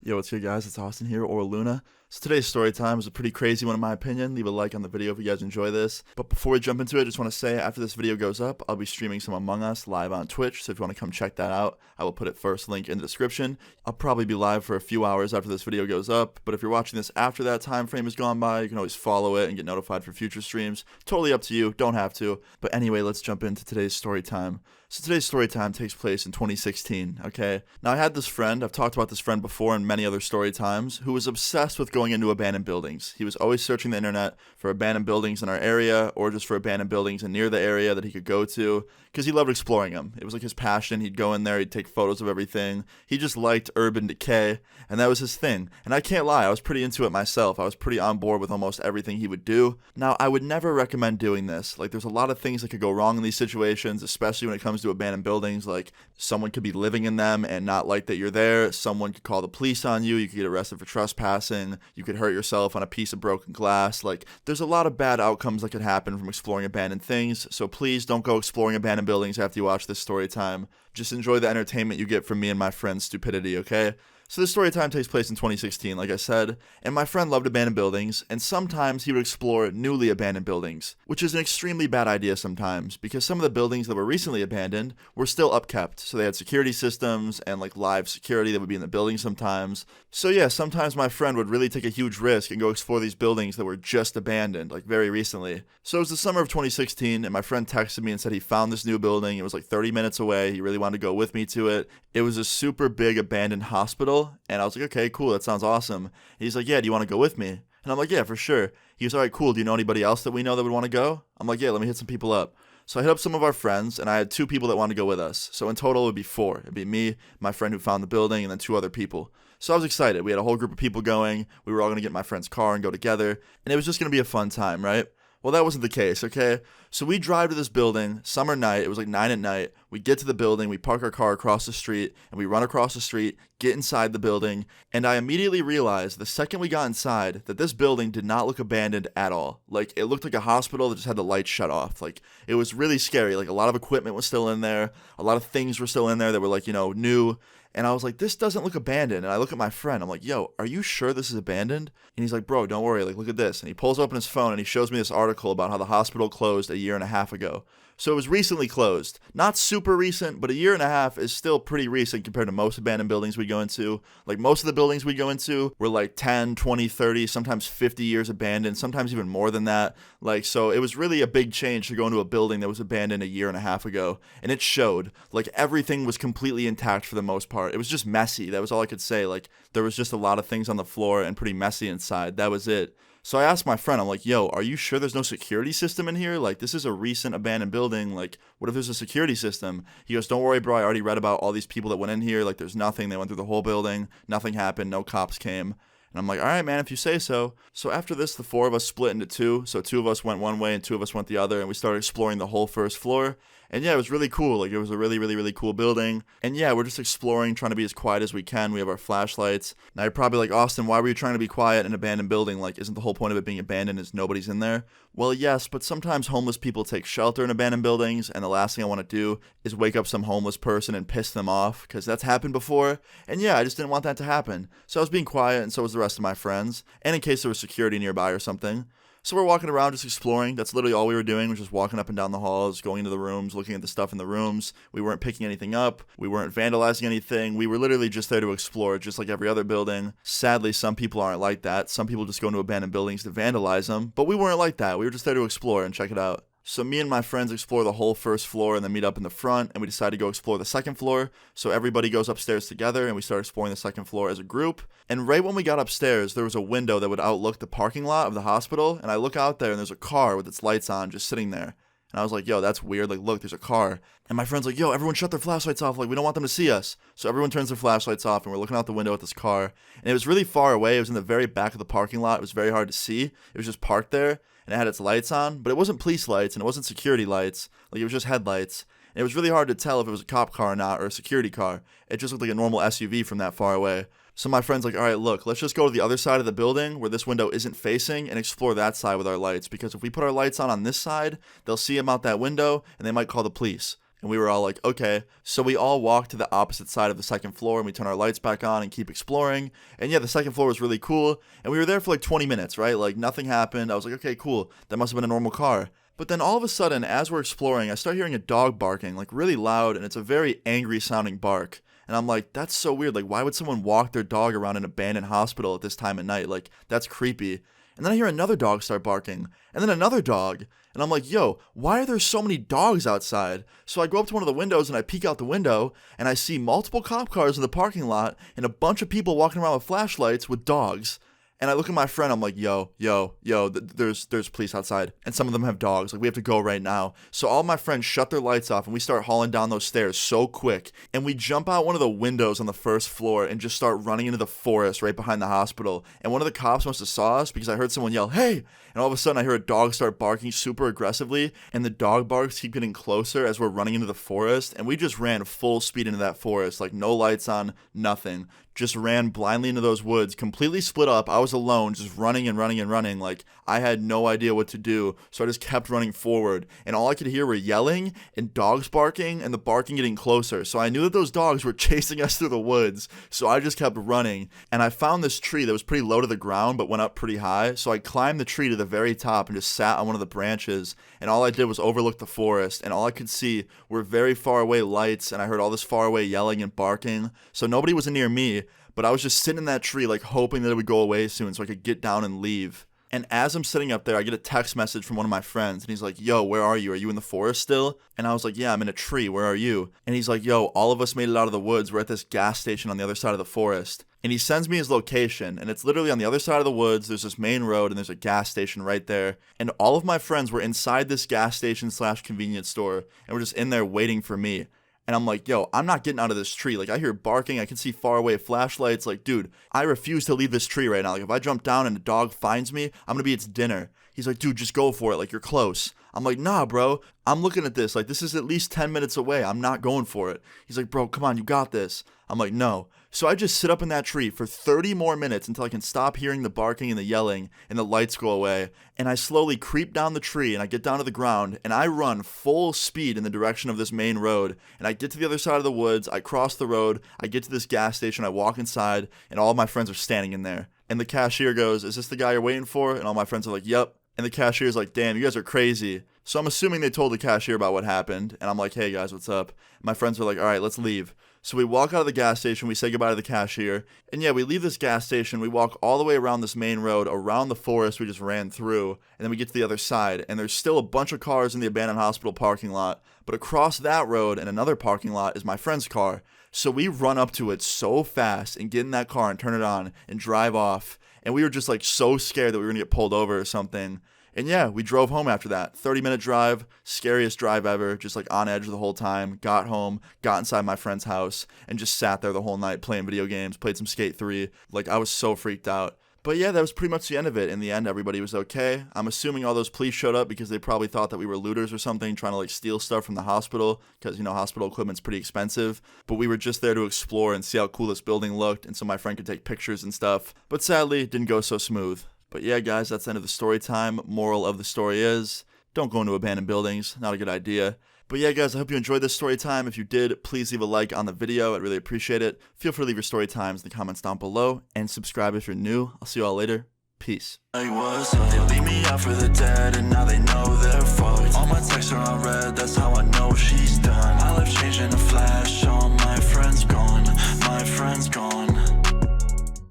Yo, what's good, guys? It's Austin here, or Luna. So today's story time is a pretty crazy one in my opinion. Leave a like on the video if you guys enjoy this. But before we jump into it, I just want to say after this video goes up, I'll be streaming some Among Us live on Twitch. So if you want to come check that out, I will put it first link in the description. I'll probably be live for a few hours after this video goes up. But if you're watching this after that time frame has gone by, you can always follow it and get notified for future streams. Totally up to you. Don't have to. But anyway, let's jump into today's story time. So today's story time takes place in 2016, okay? Now I had this friend, I've talked about this friend before in many other story times, who was obsessed with going into abandoned buildings. He was always searching the internet for abandoned buildings in our area or just for abandoned buildings and near the area that he could go to because he loved exploring them. It was like his passion. He'd go in there, he'd take photos of everything. He just liked urban decay, and that was his thing. And I can't lie, I was pretty into it myself. I was pretty on board with almost everything he would do. Now, I would never recommend doing this. Like, there's a lot of things that could go wrong in these situations, especially when it comes to abandoned buildings. Like, someone could be living in them and not like that you're there. Someone could call the police on you. You could get arrested for trespassing. You could hurt yourself on a piece of broken glass. Like, there's a lot of bad outcomes that could happen from exploring abandoned things. So please don't go exploring abandoned buildings after you watch this story time. Just enjoy the entertainment you get from me and my friend's stupidity, okay? So this story time takes place in 2016, like I said, and my friend loved abandoned buildings, and sometimes he would explore newly abandoned buildings, which is an extremely bad idea sometimes, because some of the buildings that were recently abandoned were still upkept, so they had security systems and like live security that would be in the building sometimes. So yeah, sometimes my friend would really take a huge risk and go explore these buildings that were just abandoned, like very recently. So it was the summer of 2016, and my friend texted me and said he found this new building. It was like 30 minutes away. He really wanted to go with me to it. It was a super big abandoned hospital. And I was like, okay, cool, that sounds awesome. And he's like, yeah, do you want to go with me? And I'm like, yeah, for sure. He goes, all right, cool. Do you know anybody else that we know that would want to go? I'm like, yeah, let me hit some people up. So I hit up some of our friends, and I had 2 people that wanted to go with us. So in total, it would be 4. It'd be me, my friend who found the building, and then 2 other people. So I was excited. We had a whole group of people going. We were all going to get in my friend's car and go together. And it was just going to be a fun time, right? Well, that wasn't the case, okay? So we drive to this building, summer night, it was like 9 at night. We get to the building, we park our car across the street, and we run across the street, get inside the building, and I immediately realized the second we got inside that this building did not look abandoned at all. Like, it looked like a hospital that just had the lights shut off. Like, it was really scary. Like, a lot of equipment was still in there, a lot of things were still in there that were like, new. And I was like, this doesn't look abandoned. And I look at my friend. I'm like, yo, are you sure this is abandoned? And he's like, bro, don't worry. Like, look at this. And he pulls open his phone and he shows me this article about how the hospital closed a year and a half ago. So it was recently closed. Not super recent, but a year and a half is still pretty recent compared to most abandoned buildings we go into. Like, most of the buildings we go into were like 10, 20, 30, sometimes 50 years abandoned, sometimes even more than that. Like, so it was really a big change to go into a building that was abandoned a year and a half ago. And it showed. Like, everything was completely intact for the most part. It was just messy. That was all I could say. Like, there was just a lot of things on the floor and pretty messy inside. That was it. So I asked my friend, I'm like, yo, are you sure there's no security system in here? Like, this is a recent abandoned building. Like, what if there's a security system? He goes, don't worry, bro. I already read about all these people that went in here. Like, there's nothing. They went through the whole building. Nothing happened. No cops came. And I'm like, all right, man, if you say so. So after this, the 4 of us split into 2. So 2 of us went one way and 2 of us went the other. And we started exploring the whole first floor. And yeah, it was really cool. Like, it was a really, really, really cool building. And yeah, we're just exploring, trying to be as quiet as we can. We have our flashlights. Now you're probably like, Austin, why were you trying to be quiet in an abandoned building? Like, isn't the whole point of it being abandoned is nobody's in there? Well, yes, but sometimes homeless people take shelter in abandoned buildings. And the last thing I want to do is wake up some homeless person and piss them off, because that's happened before. And yeah, I just didn't want that to happen. So I was being quiet, and so was the rest of my friends. And in case there was security nearby or something. So we're walking around just exploring. That's literally all we were doing, was just walking up and down the halls, going into the rooms, looking at the stuff in the rooms. We weren't picking anything up. We weren't vandalizing anything. We were literally just there to explore, just like every other building. Sadly, some people aren't like that. Some people just go into abandoned buildings to vandalize them. But we weren't like that. We were just there to explore and check it out. So me and my friends explore the whole first floor and then meet up in the front, and we decide to go explore the second floor. So everybody goes upstairs together and we start exploring the second floor as a group. And right when we got upstairs, there was a window that would outlook the parking lot of the hospital. And I look out there and there's a car with its lights on just sitting there. And I was like, yo, that's weird. Like, look, there's a car. And my friend's like, yo, everyone shut their flashlights off. Like, we don't want them to see us. So everyone turns their flashlights off, and we're looking out the window at this car. And it was really far away. It was in the very back of the parking lot. It was very hard to see. It was just parked there, and it had its lights on. But it wasn't police lights, and it wasn't security lights. Like, it was just headlights. And it was really hard to tell if it was a cop car or not, or a security car. It just looked like a normal SUV from that far away. So my friend's like, all right, look, let's just go to the other side of the building where this window isn't facing and explore that side with our lights. Because if we put our lights on this side, they'll see him out that window and they might call the police. And we were all like, okay. So we all walked to the opposite side of the second floor and we turn our lights back on and keep exploring. And yeah, the second floor was really cool. And we were there for like 20 minutes, right? Like nothing happened. I was like, okay, cool. That must have been a normal car. But then all of a sudden, as we're exploring, I start hearing a dog barking, like really loud, and it's a very angry sounding bark. And I'm like, that's so weird. Like, why would someone walk their dog around an abandoned hospital at this time of night? Like, that's creepy. And then I hear another dog start barking, and then another dog. And I'm like, yo, why are there so many dogs outside? So I go up to one of the windows and I peek out the window, and I see multiple cop cars in the parking lot and a bunch of people walking around with flashlights with dogs. And I look at my friend, I'm like, yo, there's police outside, and some of them have dogs, like we have to go right now. So all my friends shut their lights off, and we start hauling down those stairs so quick, and we jump out one of the windows on the first floor and just start running into the forest right behind the hospital. And one of the cops must have saw us because I heard someone yell, hey! And all of a sudden I hear a dog start barking super aggressively, and the dog barks keep getting closer as we're running into the forest, and we just ran full speed into that forest, like no lights on, nothing. Just ran blindly into those woods, completely split up. I was alone, just running and running and running. Like, I had no idea what to do, so I just kept running forward. And all I could hear were yelling and dogs barking and the barking getting closer. So I knew that those dogs were chasing us through the woods, so I just kept running. And I found this tree that was pretty low to the ground, but went up pretty high. So I climbed the tree to the very top and just sat on one of the branches. And all I did was overlook the forest, and all I could see were very far away lights, and I heard all this far away yelling and barking. So nobody was near me, but I was just sitting in that tree, like hoping that it would go away soon so I could get down and leave. And as I'm sitting up there, I get a text message from one of my friends, and he's like, yo, where are you? Are you in the forest still? And I was like, yeah, I'm in a tree. Where are you? And he's like, yo, all of us made it out of the woods. We're at this gas station on the other side of the forest. And he sends me his location, and it's literally on the other side of the woods. There's this main road, and there's a gas station right there. And all of my friends were inside this gas station / convenience store, and we're just in there waiting for me. And I'm like, yo, I'm not getting out of this tree. Like, I hear barking. I can see far away flashlights. Like, dude, I refuse to leave this tree right now. Like, if I jump down and a dog finds me, I'm going to be its dinner. He's like, dude, just go for it. Like, you're close. I'm like, nah, bro. I'm looking at this. Like, this is at least 10 minutes away. I'm not going for it. He's like, bro, come on. You got this. I'm like, no. So I just sit up in that tree for 30 more minutes until I can stop hearing the barking and the yelling and the lights go away. And I slowly creep down the tree and I get down to the ground and I run full speed in the direction of this main road. And I get to the other side of the woods. I cross the road. I get to this gas station. I walk inside and all of my friends are standing in there. And the cashier goes, is this the guy you're waiting for? And all my friends are like, yep. And the cashier's like, damn, you guys are crazy. So I'm assuming they told the cashier about what happened. And I'm like, hey guys, what's up? My friends are like, all right, let's leave. So we walk out of the gas station, we say goodbye to the cashier, and yeah, we leave this gas station, we walk all the way around this main road, around the forest we just ran through, and then we get to the other side, and there's still a bunch of cars in the abandoned hospital parking lot, but across that road and another parking lot is my friend's car. So we run up to it so fast and get in that car and turn it on and drive off, and we were just like so scared that we were gonna get pulled over or something. And yeah, we drove home after that. 30-minute drive, scariest drive ever, just like on edge the whole time. Got home, got inside my friend's house, and just sat there the whole night playing video games, played some Skate 3. Like, I was so freaked out. But yeah, that was pretty much the end of it. In the end, everybody was okay. I'm assuming all those police showed up because they probably thought that we were looters or something, trying to like steal stuff from the hospital, because, you know, hospital equipment's pretty expensive. But we were just there to explore and see how cool this building looked, and so my friend could take pictures and stuff. But sadly, it didn't go so smooth. But yeah, guys, that's the end of the story time. Moral of the story is, don't go into abandoned buildings. Not a good idea. But yeah, guys, I hope you enjoyed this story time. If you did, please leave a like on the video. I'd really appreciate it. Feel free to leave your story times in the comments down below. And subscribe if you're new. I'll see you all later. Peace. They leave me out for the dead, and now they know they're fucked. All my texts are unread, that's how I know she's done. My life changed in a flash, all my friends gone. My friends gone.